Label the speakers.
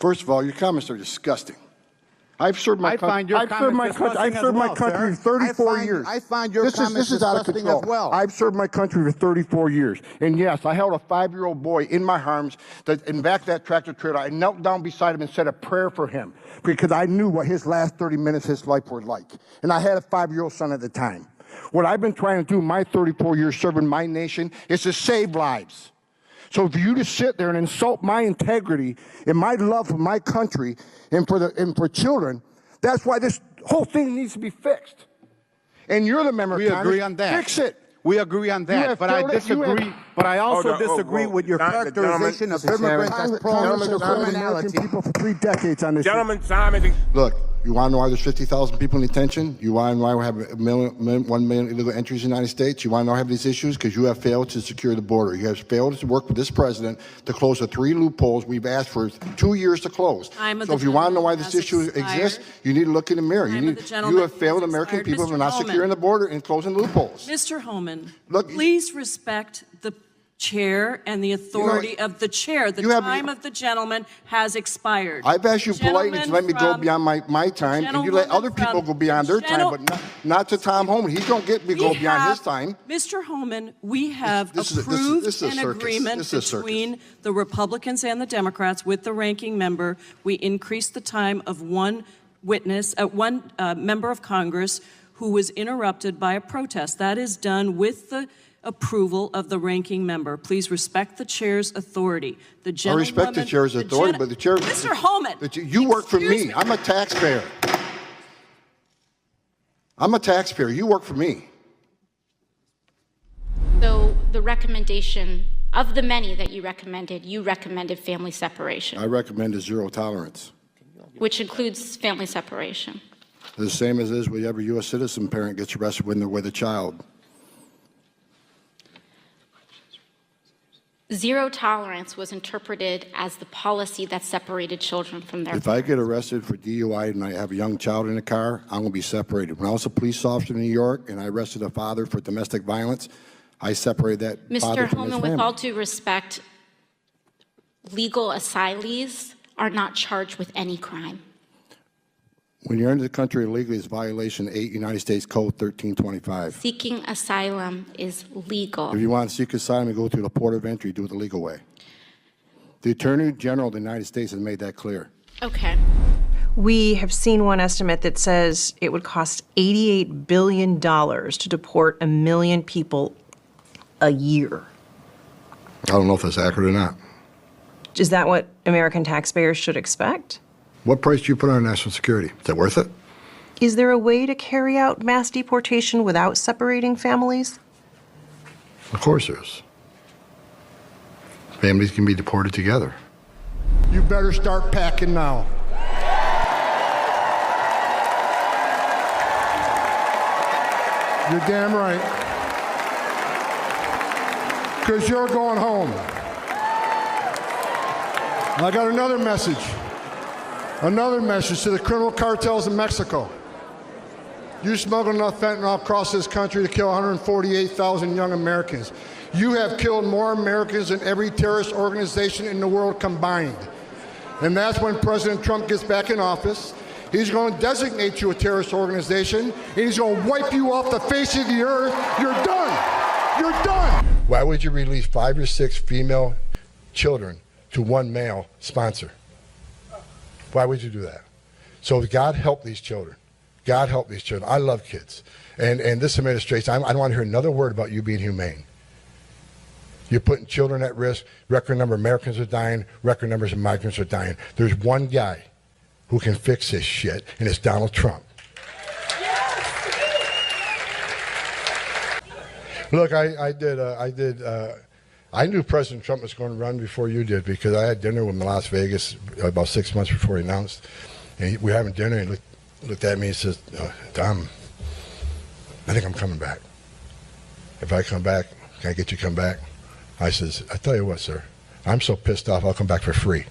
Speaker 1: First of all, your comments are disgusting. I've served my country. I've served my country for 34 years.
Speaker 2: I find your comments disgusting as well.
Speaker 1: I've served my country for 34 years. And yes, I held a 5-year-old boy in my arms in back of that tractor trailer. I knelt down beside him and said a prayer for him because I knew what his last 30 minutes of his life were like. And I had a 5-year-old son at the time. What I've been trying to do in my 34 years serving my nation is to save lives. So for you to sit there and insult my integrity and my love for my country and for children, that's why this whole thing needs to be fixed. And you're the member of Congress.
Speaker 2: We agree on that.
Speaker 1: Fix it.
Speaker 2: We agree on that, but I disagree. But I also disagree with your characterization of immigrants as prone to criminality.
Speaker 1: People for 3 decades on this.
Speaker 3: Gentlemen, time is...
Speaker 1: Look, you want to know why there's 50,000 people in detention? You want to know why we have 1 million illegal entries in the United States? You want to know why we have these issues? Because you have failed to secure the border. You have failed to work with this president to close the 3 loopholes we've asked for 2 years to close. So if you want to know why this issue exists, you need to look in the mirror. You have failed American people for not securing the border and closing loopholes.
Speaker 4: Mr. Homan, please respect the chair and the authority of the chair. The time of the gentleman has expired.
Speaker 1: I've asked you politely to let me go beyond my time, and you let other people go beyond their time, but not to Tom Homan. He don't get me go beyond his time.
Speaker 4: Mr. Homan, we have approved an agreement between the Republicans and the Democrats with the ranking member. We increased the time of one member of Congress who was interrupted by a protest. That is done with the approval of the ranking member. Please respect the chair's authority.
Speaker 1: I respect the chair's authority, but the chair...
Speaker 4: Mr. Homan!
Speaker 1: You work for me. I'm a taxpayer. I'm a taxpayer. You work for me.
Speaker 5: So the recommendation, of the many that you recommended family separation.
Speaker 1: I recommended zero tolerance.
Speaker 5: Which includes family separation.
Speaker 1: The same as is with every U.S. citizen parent gets arrested when they're with a child.
Speaker 5: Zero tolerance was interpreted as the policy that separated children from their
Speaker 1: If I get arrested for DUI and I have a young child in the car, I'm going to be separated. When I was a police officer in New York and I arrested a father for domestic violence, I separated that father from his family.
Speaker 5: Mr. Homan, with all due respect, legal asylees are not charged with any crime.
Speaker 1: When you're into the country illegally, it's violation 8 United States Code 1325.
Speaker 5: Seeking asylum is legal.
Speaker 1: If you want to seek asylum and go through the port of entry, do it the legal way. The Attorney General of the United States has made that clear.
Speaker 5: Okay.
Speaker 6: We have seen one estimate that says it would cost $88 billion to deport 1 million people a year.
Speaker 1: I don't know if that's accurate or not.
Speaker 6: Is that what American taxpayers should expect?
Speaker 1: What price do you put on national security? Is that worth it?
Speaker 6: Is there a way to carry out mass deportation without separating families?
Speaker 1: Of course there is. Families can be deported together. You better start packing now. You're damn right. Because you're going home. I got another message. Another message to the criminal cartels in Mexico. You smuggled enough fentanyl across this country to kill 148,000 young Americans. You have killed more Americans than every terrorist organization in the world combined. And that's when President Trump gets back in office. He's going to designate you a terrorist organization, and he's going to wipe you off the face of the earth. You're done. You're done. Why would you release 5 or 6 female children to one male sponsor? Why would you do that? So God help these children. God help these children. I love kids. And this administration, I don't want to hear another word about you being humane. You're putting children at risk. Record number of Americans are dying. Record numbers of migrants are dying. There's one guy who can fix this shit, and it's Donald Trump. Look, I knew President Trump was going to run before you did because I had dinner with him in Las Vegas about 6 months before he announced. And we were having dinner, and he looked at me and says, Tom, I think I'm coming back. If I come back, can I get you to come back? I says, I tell you what, sir, I'm so pissed off, I'll come back for free.